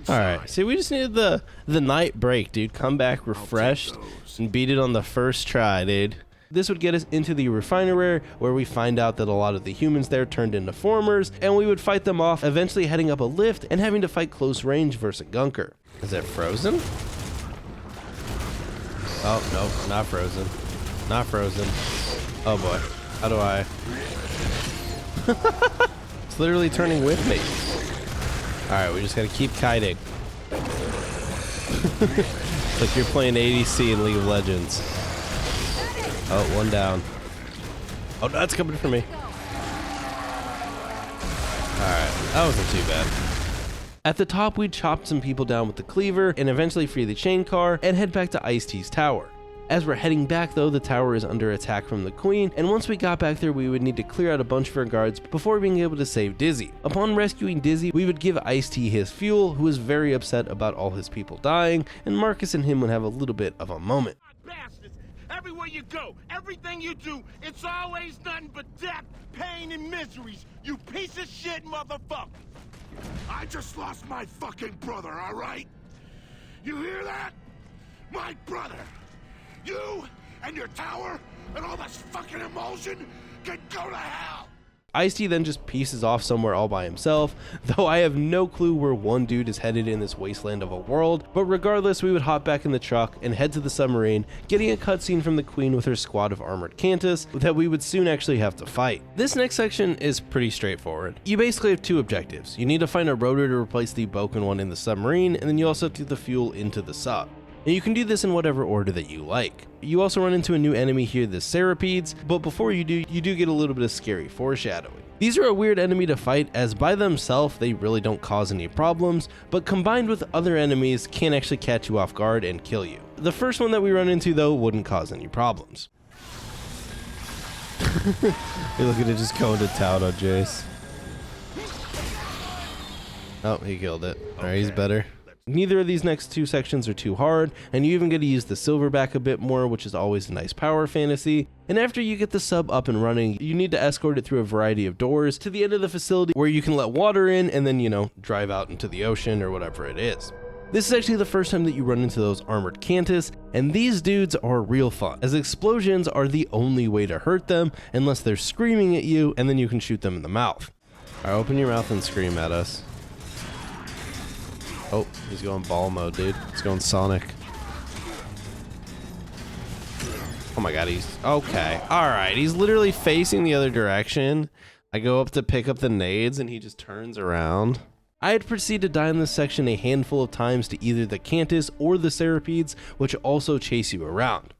Alright, see, we just needed the night break, dude. Come back refreshed and beat it on the first try, dude. This would get us into the Refinery, where we find out that a lot of the humans there turned into formers, and we would fight them off, eventually heading up a lift and having to fight close range versus a gunker. Is it frozen? Oh, no, not frozen. Not frozen. Oh boy. How do I? It's literally turning with me. Alright, we just gotta keep kiting. It's like you're playing ADC in League of Legends. Oh, one down. Oh, that's coming for me. Alright, that wasn't too bad. At the top, we chopped some people down with the cleaver and eventually free the chain car and head back to Ice-T's tower. As we're heading back though, the tower is under attack from the Queen, and once we got back there, we would need to clear out a bunch of our guards before being able to save Dizzy. Upon rescuing Dizzy, we would give Ice-T his fuel, who was very upset about all his people dying, and Marcus and him would have a little bit of a moment. Bastards! Everywhere you go, everything you do, it's always nothing but death, pain, and miseries, you piece of shit motherfucker! I just lost my fucking brother, all right? You hear that? My brother! You and your tower and all this fucking emulsion can go to hell! Ice-T then just pieces off somewhere all by himself, though I have no clue where one dude is headed in this wasteland of a world, but regardless, we would hop back in the truck and head to the submarine, getting a cutscene from the Queen with her squad of armored Cantus that we would soon actually have to fight. This next section is pretty straightforward. You basically have two objectives. You need to find a rotor to replace the broken one in the submarine, and then you also have to get the fuel into the sub. And you can do this in whatever order that you like. You also run into a new enemy here, the Centipedes, but before you do get a little bit of scary foreshadowing. These are a weird enemy to fight, as by themselves they really don't cause any problems, but combined with other enemies can actually catch you off guard and kill you. The first one that we run into though wouldn't cause any problems. Hey, look at it just going to town on Jace. Oh, he killed it. Alright, he's better. Neither of these next two sections are too hard, and you even get to use the silverback a bit more, which is always a nice power fantasy. And after you get the sub up and running, you need to escort it through a variety of doors to the end of the facility where you can let water in and then, you know, drive out into the ocean or whatever it is. This is actually the first time that you run into those armored Cantus, and these dudes are real fun, as explosions are the only way to hurt them unless they're screaming at you, and then you can shoot them in the mouth. Alright, open your mouth and scream at us. Oh, he's going ball mode, dude. He's going Sonic. Oh my god, he's... Okay, alright. He's literally facing the other direction. I go up to pick up the nades, and he just turns around. I had proceeded to die in this section a handful of times to either the Cantus or the Centipedes, which also chase you around.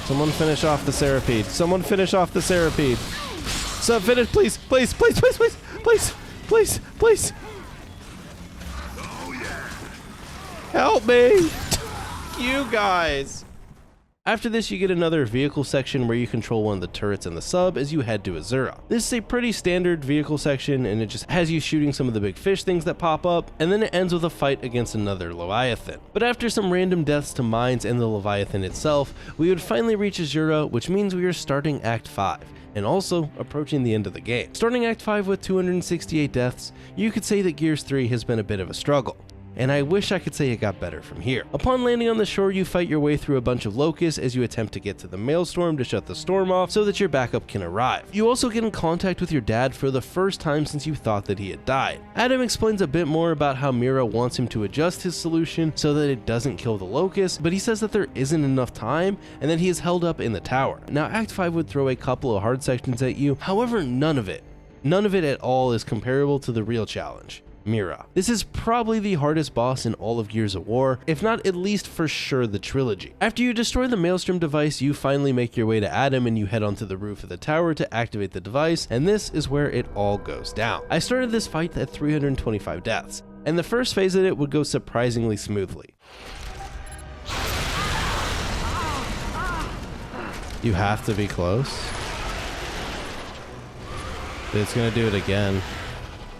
Someone finish off the Centipede. Someone finish off the Centipede. So finish, please, please, please, please, please, please, please, please. Help me! You guys! After this, you get another vehicle section where you control one of the turrets in the sub as you head to Azura. This is a pretty standard vehicle section, and it just has you shooting some of the big fish things that pop up, and then it ends with a fight against another Leviathan. But after some random deaths to mines and the Leviathan itself, we would finally reach Azura, which means we are starting Act 5. And also approaching the end of the game. Starting Act 5 with 268 deaths, you could say that Gears 3 has been a bit of a struggle. And I wish I could say it got better from here. Upon landing on the shore, you fight your way through a bunch of locusts as you attempt to get to the maelstrom to shut the storm off so that your backup can arrive. You also get in contact with your dad for the first time since you thought that he had died. Adam explains a bit more about how Mira wants him to adjust his solution so that it doesn't kill the locusts, but he says that there isn't enough time and that he is held up in the tower. Now Act 5 would throw a couple of hard sections at you, however none of it at all is comparable to the real challenge. Mira. This is probably the hardest boss in all of Gears of War, if not at least for sure the trilogy. After you destroy the Maelstrom device, you finally make your way to Adam and you head onto the roof of the tower to activate the device, and this is where it all goes down. I started this fight at 325 deaths, and the first phase of it would go surprisingly smoothly. You have to be close. It's gonna do it again.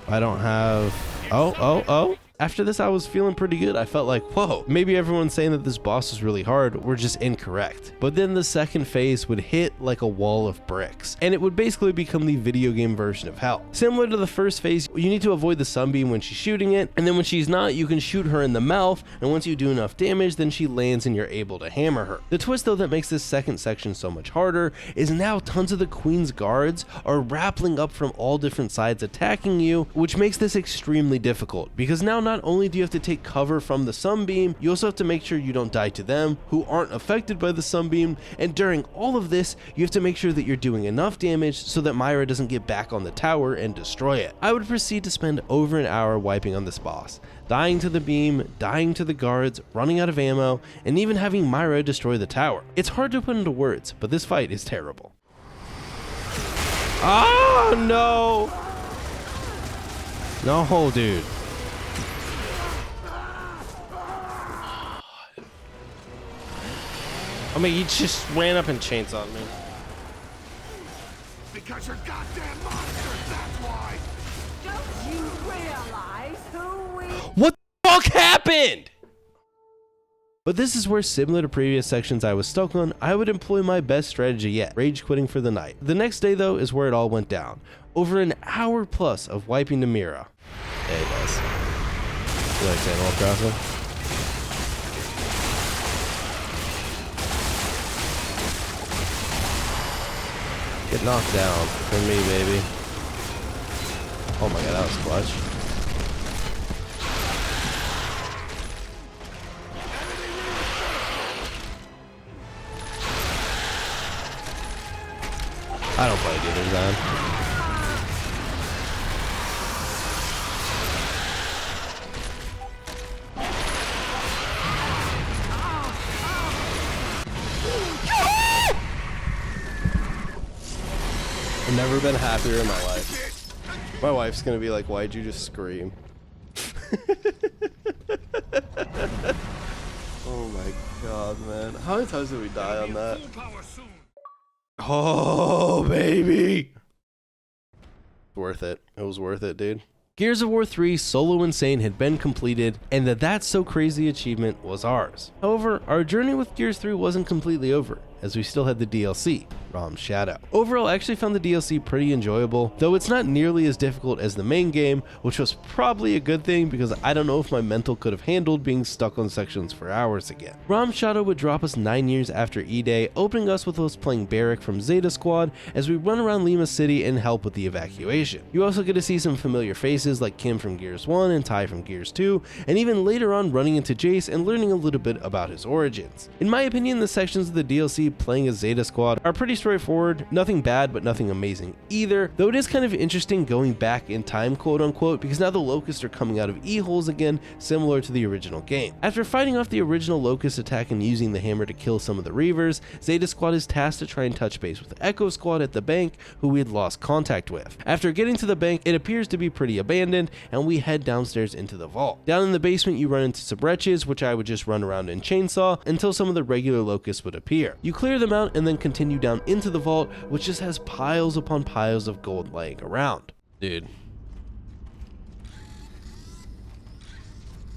I don't have... Oh. After this, I was feeling pretty good. I felt like, whoa, maybe everyone's saying that this boss is really hard. We're just incorrect. But then the second phase would hit like a wall of bricks, and it would basically become the video game version of hell. Similar to the first phase, you need to avoid the sunbeam when she's shooting it, and then when she's not, you can shoot her in the mouth, and once you do enough damage, then she lands and you're able to hammer her. The twist, though, that makes this second section so much harder is now tons of the Queen's guards are rappelling up from all different sides attacking you, which makes this extremely difficult, because now not only do you have to take cover from the sunbeam, you also have to make sure you don't die to them, who aren't affected by the sunbeam, and during all of this, you have to make sure that you're doing enough damage so that Myra doesn't get back on the tower and destroy it. I would proceed to spend over an hour wiping on this boss, dying to the beam, dying to the guards, running out of ammo, and even having Myra destroy the tower. It's hard to put into words, but this fight is terrible. Oh no! No, dude. I mean, he just ran up and chainsawed me. Because you're goddamn monsters, that's why! Don't you realize who we... What the fuck happened? But this is where, similar to previous sections I was stuck on, I would employ my best strategy yet, rage quitting for the night. The next day, though, is where it all went down. Over an hour plus of wiping to Mira. Yeah, he does. You like Animal Crossing? Get knocked down for me, baby. Oh my god, that was clutch. I don't play either, Zan. I've never been happier in my life. My wife's gonna be like, why'd you just scream? Oh my god, man. How many times did we die on that? Oh, baby. Worth it. It was worth it, dude. Gears of War 3 Solo Insane had been completed, and the That's So Crazy achievement was ours. However, our journey with Gears 3 wasn't completely over, as we still had the DLC, RAAM Shadow. Overall, I actually found the DLC pretty enjoyable, though it's not nearly as difficult as the main game, which was probably a good thing because I don't know if my mental could have handled being stuck on sections for hours again. RAAM Shadow would drop us 9 years after E-Day, opening us with us playing Barrack from Zeta Squad as we run around Lima City and help with the evacuation. You also get to see some familiar faces like Kim from Gears 1 and Ty from Gears 2, and even later on running into Jace and learning a little bit about his origins. In my opinion, the sections of the DLC playing as Zeta Squad are pretty straightforward, nothing bad but nothing amazing either, though it is kind of interesting going back in time, quote unquote, because now the Locusts are coming out of E-holes again, similar to the original game. After fighting off the original Locust attack and using the hammer to kill some of the Reavers, Zeta Squad is tasked to try and touch base with Echo Squad at the bank, who we had lost contact with. After getting to the bank, it appears to be pretty abandoned, and we head downstairs into the vault. Down in the basement, you run into some wretches, which I would just run around and chainsaw until some of the regular Locusts would appear. You clear them out and then continue down into the vault, which just has piles upon piles of gold laying around. Dude.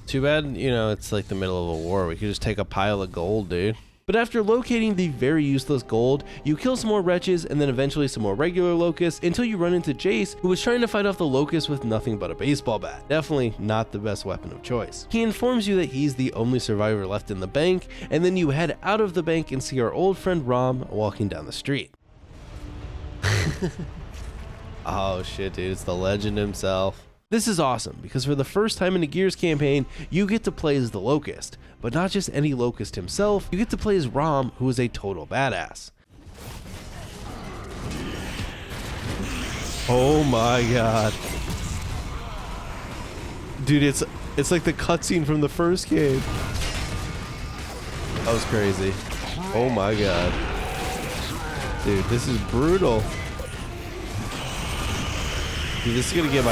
Too bad, you know, it's like the middle of a war. We could just take a pile of gold, dude. But after locating the very useless gold, you kill some more wretches and then eventually some more regular Locusts until you run into Jace, who was trying to fight off the Locust with nothing but a baseball bat. Definitely not the best weapon of choice. He informs you that he's the only survivor left in the bank, and then you head out of the bank and see our old friend RAAM walking down the street. Oh shit, dude, it's the legend himself. This is awesome because for the first time in a Gears campaign, you get to play as the Locust, but not just any Locust himself, you get to play as RAAM, who is a total badass. Oh my god. Dude, it's like the cutscene from the first game. That was crazy. Oh my god. Dude, this is brutal. Dude, this is gonna get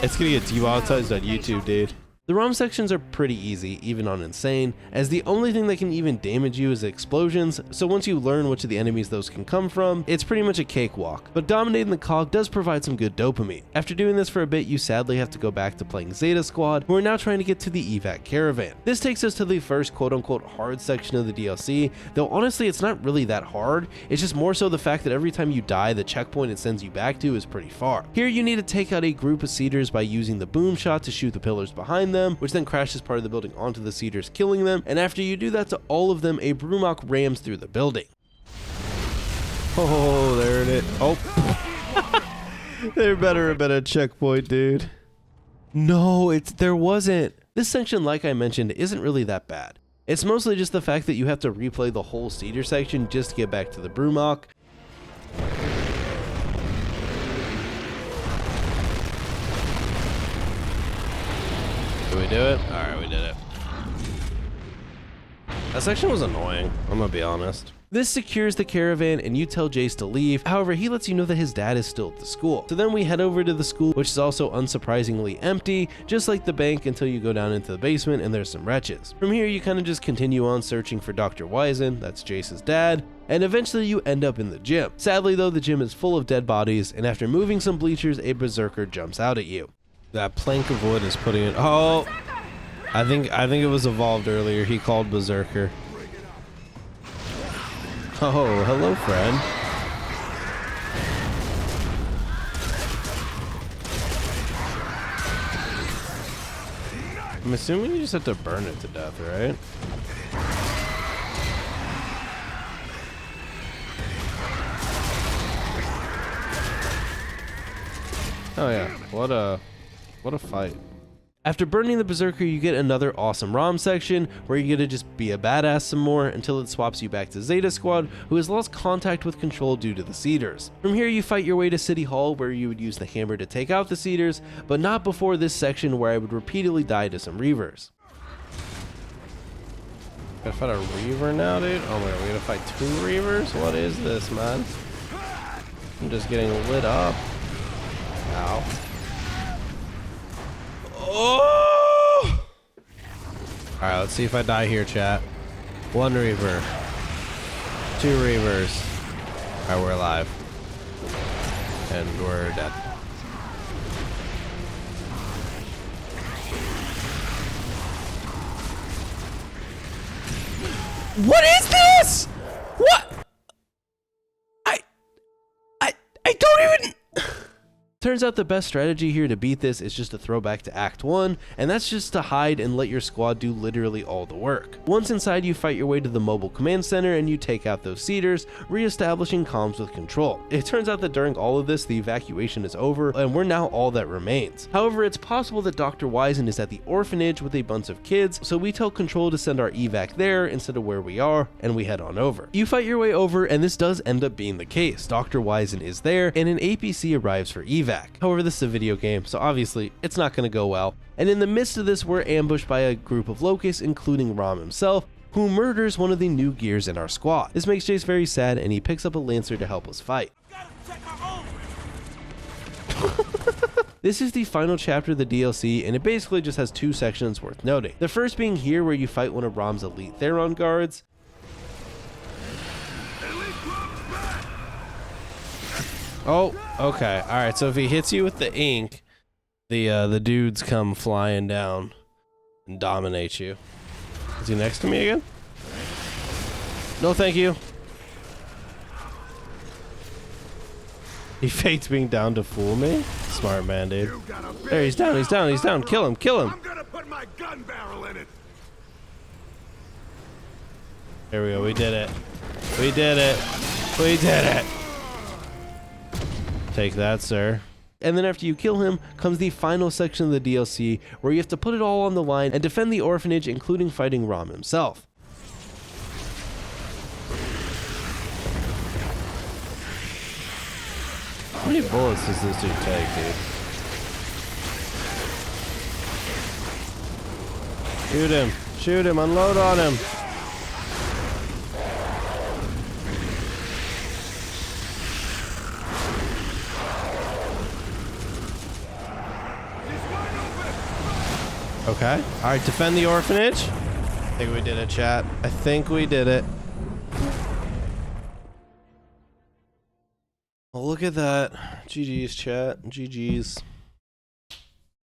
it's gonna get demonetized on YouTube, dude. The RAAM sections are pretty easy, even on Insane, as the only thing that can even damage you is explosions, so once you learn which of the enemies those can come from, it's pretty much a cakewalk. But dominating the cog does provide some good dopamine. After doing this for a bit, you sadly have to go back to playing Zeta Squad, who are now trying to get to the evac caravan. This takes us to the first quote-unquote hard section of the DLC, though honestly it's not really that hard, it's just more so the fact that every time you die, the checkpoint it sends you back to is pretty far. Here you need to take out a group of Cedars by using the boom shot to shoot the pillars behind them, which then crashes part of the building onto the Cedars, killing them, and after you do that to all of them, a Brumok rams through the building. Oh, there it is. Oh. There better have been a checkpoint, dude. No, there wasn't. This section, like I mentioned, isn't really that bad. It's mostly just the fact that you have to replay the whole Cedar section just to get back to the Brumok. Did we do it? Alright, we did it. That section was annoying, I'm gonna be honest. This secures the caravan and you tell Jace to leave, however he lets you know that his dad is still at the school. So then we head over to the school, which is also unsurprisingly empty, just like the bank, until you go down into the basement and there's some wretches. From here you kind of just continue on searching for Dr. Wizen, that's Jace's dad, and eventually you end up in the gym. Sadly though, the gym is full of dead bodies, and after moving some bleachers, a berserker jumps out at you. That plank of wood is putting it. Oh, I think it was evolved earlier. He called berserker. Oh, hello, friend. I'm assuming you just have to burn it to death, right? Oh yeah, what a fight. After burning the berserker, you get another awesome RAAM section where you get to just be a badass some more until it swaps you back to Zeta Squad, who has lost contact with control due to the Cedars. From here you fight your way to City Hall, where you would use the hammer to take out the Cedars, but not before this section where I would repeatedly die to some Reavers. Gotta fight a Reaver now, dude? Oh my god, we're gonna fight 2 Reavers? What is this, man? I'm just getting lit up. Ow. Oh! Alright, let's see if I die here, chat. 1 Reaver. 2 Reavers. Alright, we're alive. And we're dead. What is this? What? I don't even... Turns out the best strategy here to beat this is just to throw back to Act 1, and that's just to hide and let your squad do literally all the work. Once inside, you fight your way to the mobile command center and you take out those Cedars, re-establishing comms with control. It turns out that during all of this, the evacuation is over, and we're now all that remains. However, it's possible that Dr. Wisen is at the orphanage with a bunch of kids, so we tell Control to send our evac there instead of where we are, and we head on over. You fight your way over, and this does end up being the case. Dr. Wisen is there, and an APC arrives for evac. However, this is a video game, so obviously it's not going to go well. And in the midst of this, we're ambushed by a group of Locusts, including RAAM himself, who murders one of the new gears in our squad. This makes Jace very sad, and he picks up a Lancer to help us fight. This is the final chapter of the DLC, and it basically just has 2 sections worth noting. The first being here, where you fight one of RAAM's elite Theron guards. Oh, okay. Alright, so if he hits you with the ink, the dudes come flying down and dominate you. Is he next to me again? No, thank you. He faked being down to fool me? Smart man, dude. There, he's down, he's down, he's down. Kill him, kill him. I'm gonna put my gun barrel in it. There we go, we did it. We did it. We did it. Take that, sir. And then after you kill him comes the final section of the DLC, where you have to put it all on the line and defend the orphanage, including fighting RAAM himself. How many bullets does this dude take, dude? Shoot him. Shoot him. Unload on him. Okay. Alright, defend the orphanage. I think we did it, chat. I think we did it. Well, look at that. GG's, chat. GG's.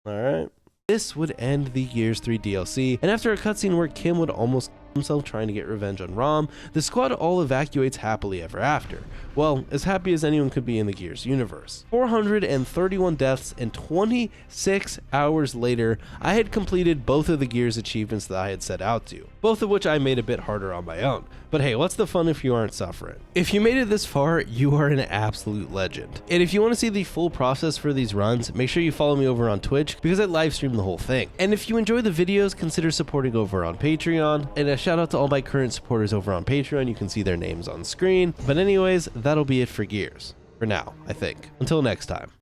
Alright. This would end the Gears 3 DLC, and after a cutscene where Kim would almost himself trying to get revenge on RAAM, the squad all evacuates happily ever after. Well, as happy as anyone could be in the Gears universe. 431 deaths, and 26 hours later, I had completed both of the Gears achievements that I had set out to, both of which I made a bit harder on my own. But hey, what's the fun if you aren't suffering? If you made it this far, you are an absolute legend. And if you want to see the full process for these runs, make sure you follow me over on Twitch, because I live stream the whole thing. And if you enjoy the videos, consider supporting over on Patreon. And a shout out to all my current supporters over on Patreon. You can see their names on screen. But anyways, that'll be it for Gears. For now, I think. Until next time.